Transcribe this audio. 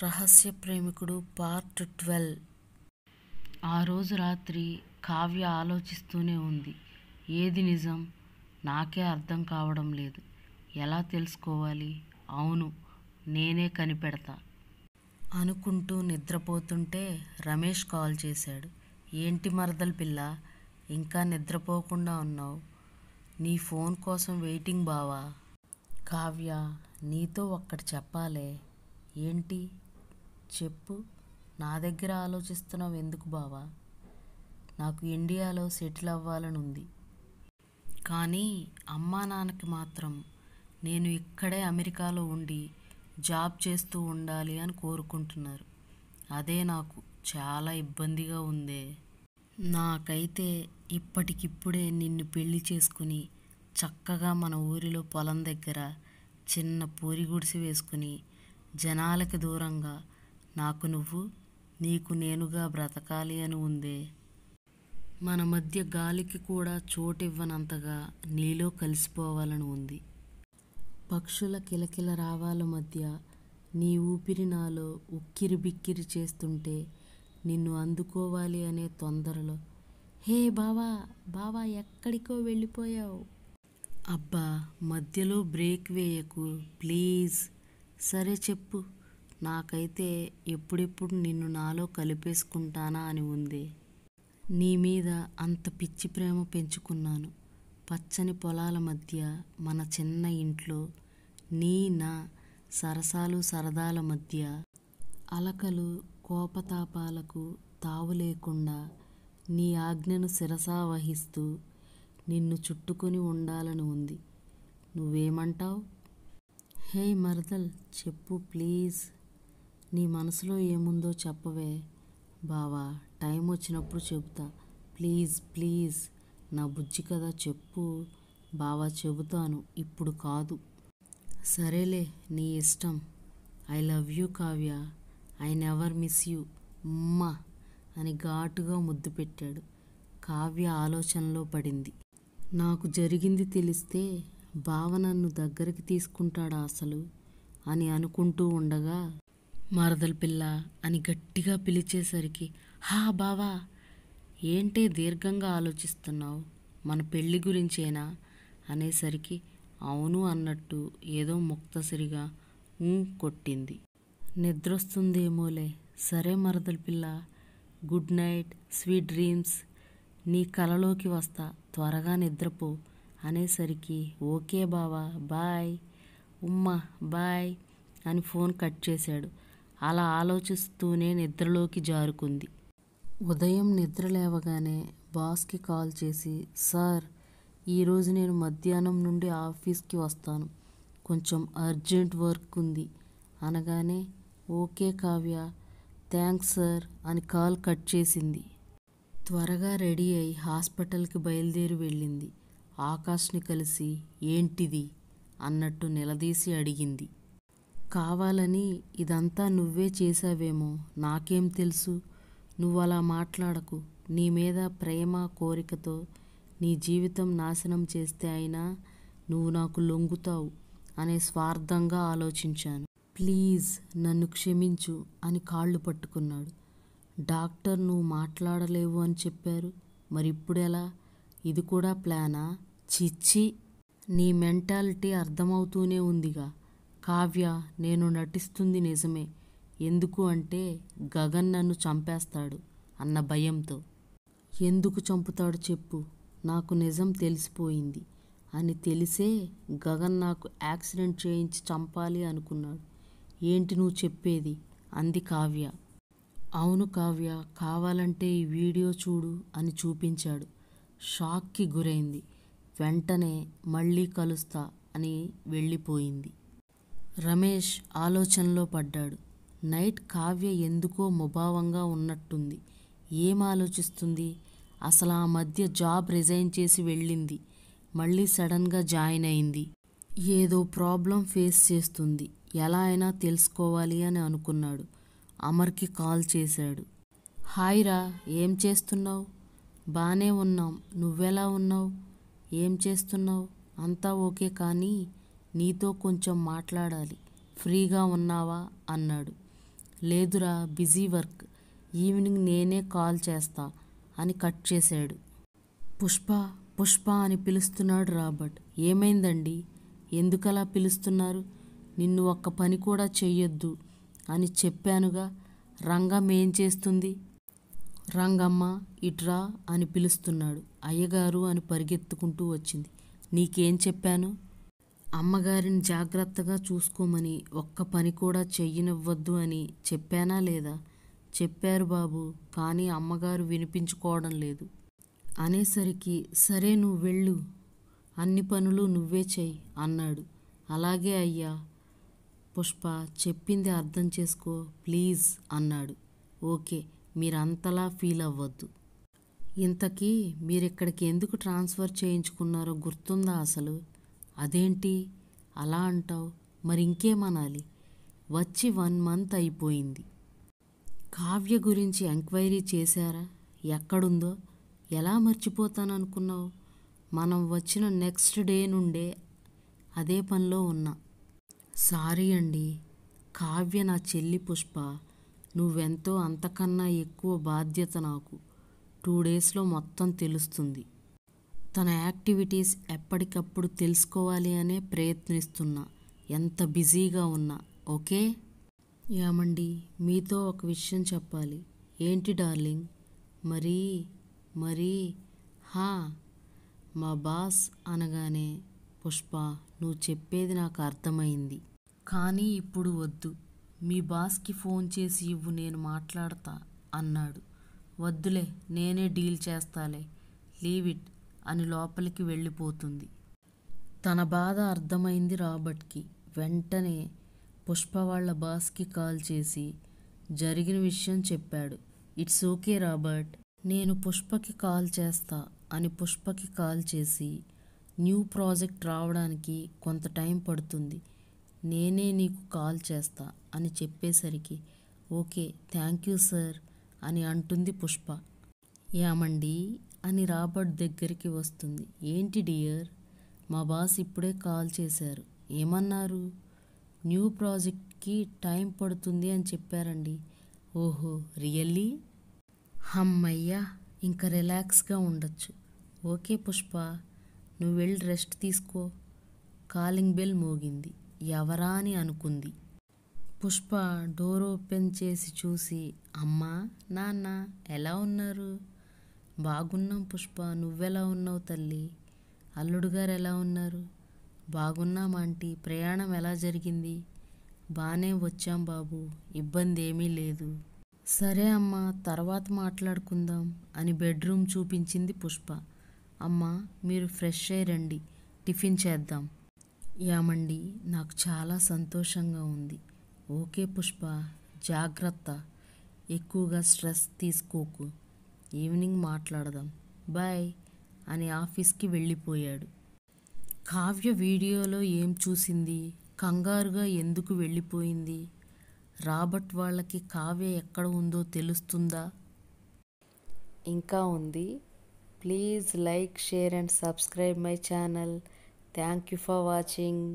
రహస్య ప్రేమికుడు పార్ట్ 12. ఆ రోజు రాత్రి కావ్య ఆలోచిస్తూనే ఉంది. ఏది నిజం నాకే అర్థం కావడం లేదు. ఎలా తెలుసుకోవాలి? అవును, నేనే కనిపెడతా అనుకుంటూ నిద్రపోతుంటే రమేష్ కాల్ చేశాడు. ఏంటి మరదల పిల్ల, ఇంకా నిద్రపోకుండా ఉన్నావు? నీ ఫోన్ కోసం వెయిటింగ్ బావా. కావ్య, నీతో ఒక్కటి చెప్పాలే. ఏంటి చెప్పు. నా దగ్గర ఆలోచిస్తున్నావు ఎందుకు బావా? నాకు ఇండియాలో సెటిల్ అవ్వాలని ఉంది, కానీ అమ్మా నాన్నకి మాత్రం నేను ఇక్కడే అమెరికాలో ఉండి జాబ్ చేస్తూ ఉండాలి అని కోరుకుంటున్నారు. అదే నాకు చాలా ఇబ్బందిగా ఉందే. నాకైతే ఇప్పటికిప్పుడే నిన్ను పెళ్లి చేసుకుని చక్కగా మన ఊరిలో పొలం దగ్గర చిన్న పూరి గుడిసె వేసుకుని జనాలకి దూరంగా నాకు నువ్వు, నీకు నేనుగా బ్రతకాలి అని ఉందే. మన మధ్య గాలికి కూడా చోటివ్వనంతగా నీలో కలిసిపోవాలని ఉంది. పక్షుల కిలకిల రావాల మధ్య నీ ఊపిరి నాలో ఉక్కిరి బిక్కిరి చేస్తుంటే నిన్ను అందుకోవాలి అనే తొందరలో. హే బావా, బావా ఎక్కడికో వెళ్ళిపోయావు. అబ్బా, మధ్యలో బ్రేక్ వేయకు ప్లీజ్. సరే చెప్పు. నాకైతే ఎప్పుడెప్పుడు నిన్ను నాలో కలిపేసుకుంటానా అని ఉంది. నీ మీద అంత పిచ్చి ప్రేమ పెంచుకున్నాను. పచ్చని పొలాల మధ్య మన చిన్న ఇంట్లో నీ నా సరసాలు సరదాల మధ్య అలకలు కోపతాపాలకు తావు లేకుండా నీ ఆజ్ఞను శిరసా వహిస్తూ నిన్ను చుట్టుకొని ఉండాలని ఉంది. నువ్వేమంటావు? హే మరదల్, చెప్పు ప్లీజ్. నీ మనసులో ఏముందో చెప్పవే. బావా, టైం వచ్చినప్పుడు చెబుతా. ప్లీజ్ ప్లీజ్, నా బుజ్జి కదా, చెప్పు బావా. చెబుతాను, ఇప్పుడు కాదు. సరేలే, నీ ఇష్టం. I love you Kavya. I never miss you ఉమ్మా అని ఘాటుగా ముద్దు పెట్టాడు. కావ్య ఆలోచనలో పడింది. నాకు జరిగింది తెలిస్తే బావ నన్ను దగ్గరికి తీసుకుంటాడా అసలు అని అనుకుంటూ ఉండగా మరదల పిల్ల అని గట్టిగా పిలిచేసరికి, హా బావా, ఏంటే దీర్ఘంగా ఆలోచిస్తున్నావు? మన పెళ్ళి గురించేనా అనేసరికి అవును అన్నట్టు ఏదో ముక్తసరిగా కొట్టింది. నిద్రొస్తుందేమోలే. సరే మరదల పిల్ల, గుడ్ నైట్, స్వీట్ డ్రీమ్స్. నీ కలలోకి వస్తా, త్వరగా నిద్రపో అనేసరికి ఓకే బావా, బాయ్ ఉమ్మా, బాయ్ అని ఫోన్ కట్ చేశాడు. అలా ఆలోచిస్తూనే నిద్రలోకి జారుకుంది. ఉదయం నిద్ర లేవగానే బాస్కి కాల్ చేసి, సార్, ఈరోజు నేను మధ్యాహ్నం నుండి ఆఫీస్కి వస్తాను, కొంచెం అర్జెంట్ వర్క్ ఉంది అనగానే ఓకే కావ్య, థ్యాంక్స్ సార్ అని కాల్ కట్ చేసింది. త్వరగా రెడీ అయి హాస్పిటల్కి బయలుదేరి వెళ్ళింది. ఆకాష్ని కలిసి ఏంటిది అన్నట్టు నిలదీసి అడిగింది. కావాలని ఇదంతా నువ్వే చేశావేమో, నాకేం తెలుసు. నువ్వు అలా మాట్లాడకు. నీ మీద ప్రేమ కోరికతో నీ జీవితం నాశనం చేస్తే అయినా నువ్వు నాకు లొంగుతావు అనే స్వార్థంగా ఆలోచించాను. ప్లీజ్ నన్ను క్షమించు అని కాళ్ళు పట్టుకున్నాడు. డాక్టర్ నువ్వు మాట్లాడలేవు అని చెప్పారు, మరి ఇప్పుడెలా? ఇది కూడా ప్లానా? చిచ్చి, నీ మెంటాలిటీ అర్థమవుతూనే ఉందిగా. కావ్య, నేను నటిస్తుంది నిజమే. ఎందుకు అంటే గగన్ నన్ను చంపేస్తాడు అన్న భయంతో. ఎందుకు చంపుతాడు చెప్పు. నాకు నిజం తెలిసిపోయింది అని తెలిసే గగన్ నాకు యాక్సిడెంట్ చేయించి చంపాలి అనుకున్నాడు. ఏంటి నువ్వు చెప్పేది అంది కావ్య. అవును కావ్య, కావాలంటే ఈ వీడియో చూడు అని చూపించాడు. షాక్కి గురైంది. వెంటనే మళ్ళీ కలుస్తా అని వెళ్ళిపోయింది. రమేష్ ఆలోచనలో పడ్డాడు. నైట్ కావ్య ఎందుకో ముభావంగా ఉన్నట్టుంది. ఏం ఆలోచిస్తుంది? అసలు ఆ మధ్య జాబ్ రిజైన్ చేసి వెళ్ళింది, మళ్ళీ సడన్గా జాయిన్ అయింది. ఏదో ప్రాబ్లం ఫేస్ చేస్తుంది, ఎలా అయినా తెలుసుకోవాలి అని అనుకున్నాడు. అమర్కి కాల్ చేశాడు. హాయ్ రా, ఏం చేస్తున్నావు? బానే ఉన్నాం, నువ్వెలా ఉన్నావు? ఏం చేస్తున్నావు? అంతా ఓకే, కానీ నీతో కొంచెం మాట్లాడాలి, ఫ్రీగా ఉన్నావా అన్నాడు. లేదురా, బిజీ వర్క్, ఈవినింగ్ నేనే కాల్ చేస్తా అని కట్ చేశాడు. పుష్ప పుష్ప అని పిలుస్తున్నాడు రాబర్ట్. ఏమైందండి, ఎందుకలా పిలుస్తున్నారు? నిన్ను ఒక్క పని కూడా చెయ్యొద్దు అని చెప్పానుగా. రంగం ఏం చేస్తుంది? రంగమ్మ ఇట్రా అని పిలుస్తున్నాడు. అయ్యగారు అని పరిగెత్తుకుంటూ వచ్చింది. నీకేం చెప్పాను? అమ్మగారిని జాగ్రత్తగా చూసుకోమని, ఒక్క పని కూడా చెయ్యనివ్వద్దు అని చెప్పానా లేదా? చెప్పారు బాబు, కానీ అమ్మగారు వినిపించుకోవడం లేదు అనేసరికి, సరే నువ్వు వెళ్ళు, అన్ని పనులు నువ్వే చెయ్యి అన్నాడు. అలాగే అయ్యా. పుష్ప చెప్పింది అర్థం చేసుకో ప్లీజ్ అన్నాడు. ఓకే, మీరంతలా ఫీల్ అవ్వద్దు. ఇంతకీ మీరిక్కడికి ఎందుకు ట్రాన్స్ఫర్ చేయించుకున్నారో గుర్తుందా అసలు? అదేంటి అలా అంటావు? మరి ఇంకేమనాలి? వచ్చి 1 month అయిపోయింది. కావ్య గురించి ఎంక్వైరీ చేశారా? ఎక్కడుందో? ఎలా మర్చిపోతాననుకున్నావు? మనం వచ్చిన నెక్స్ట్ డే నుండే అదే పనిలో ఉన్నా. సారీ అండి. కావ్య నా చెల్లి పుష్ప. నువ్వెంతో అంతకన్నా ఎక్కువ బాధ్యత నాకు. 2 daysలో మొత్తం తెలుస్తుంది. తన యాక్టివిటీస్ ఎప్పటికప్పుడు తెలుసుకోవాలి అనే ప్రయత్నిస్తున్నా, ఎంత బిజీగా ఉన్నా. ఓకే? యామండి, మీతో ఒక విషయం చెప్పాలి. ఏంటి డార్లింగ్? మరీ హా మా బాస్ అనగానే, పుష్ప నువ్వు చెప్పేది నాకు అర్థమైంది, కానీ ఇప్పుడు వద్దు. మీ బాస్కి ఫోన్ చేసి ఇవ్వు, నేను మాట్లాడతా అన్నాడు. వద్దులే, నేనే డీల్ చేస్తాలే, లీవ్ ఇట్ అని లోపలికి వెళ్ళిపోతుంది. తన బాధ అర్థమైంది రాబర్ట్కి. వెంటనే పుష్ప వాళ్ళ బాస్కి కాల్ చేసి జరిగిన విషయం చెప్పాడు. ఇట్స్ ఓకే రాబర్ట్, నేను పుష్పకి కాల్ చేస్తా అని పుష్పకి కాల్ చేసి, న్యూ ప్రాజెక్ట్ రావడానికి కొంత టైం పడుతుంది, నేనే నీకు కాల్ చేస్తా అని చెప్పేసరికి, ఓకే థ్యాంక్ యూ సార్ అని అంటుంది పుష్ప. యామండి అని రాబర్ట్ దగ్గరికి వస్తుంది. ఏంటి డియర్? మా బాస్ ఇప్పుడే కాల్ చేశారు. ఏమన్నారు? న్యూ ప్రాజెక్ట్కి టైం పడుతుంది అని చెప్పారండి. ఓహో రియల్లీ? హమ్మయ్యా, ఇంకా రిలాక్స్గా ఉండొచ్చు. ఓకే పుష్ప, నువ్వు వెళ్ళి రెస్ట్ తీసుకో. కాలింగ్ బెల్ మోగింది. ఎవరా అని అనుకుంది. పుష్ప డోర్ ఓపెన్ చేసి చూసి, అమ్మా నాన్న ఎలా ఉన్నారు? బాగున్నాం పుష్ప, నువ్వెలా ఉన్నావు తల్లి? అల్లుడు గారు ఎలా ఉన్నారు? బాగున్నాం ఆంటీ. ప్రయాణం ఎలా జరిగింది? బానే వచ్చాం బాబు, ఇబ్బంది ఏమీ లేదు. సరే అమ్మా, తర్వాత మాట్లాడుకుందాం అని బెడ్రూమ్ చూపించింది పుష్ప. అమ్మా మీరు ఫ్రెష్ అయ్యి రండి, టిఫిన్ చేద్దాం. యామండి, నాకు చాలా సంతోషంగా ఉంది. ఓకే పుష్ప, జాగ్రత్త, ఎక్కువగా స్ట్రెస్ తీసుకోకు, ఈవినింగ్ మాట్లాడదాం, బాయ్ అని ఆఫీస్కి వెళ్ళిపోయాడు. కావ్య వీడియోలో ఏం చూసింది? కంగారుగా ఎందుకు వెళ్ళిపోయింది? రాబర్ట్ వాళ్ళకి కావ్య ఎక్కడ ఉందో తెలుస్తుందా? ఇంకా ఉంది. Please like, share and subscribe my channel. Thank you for watching.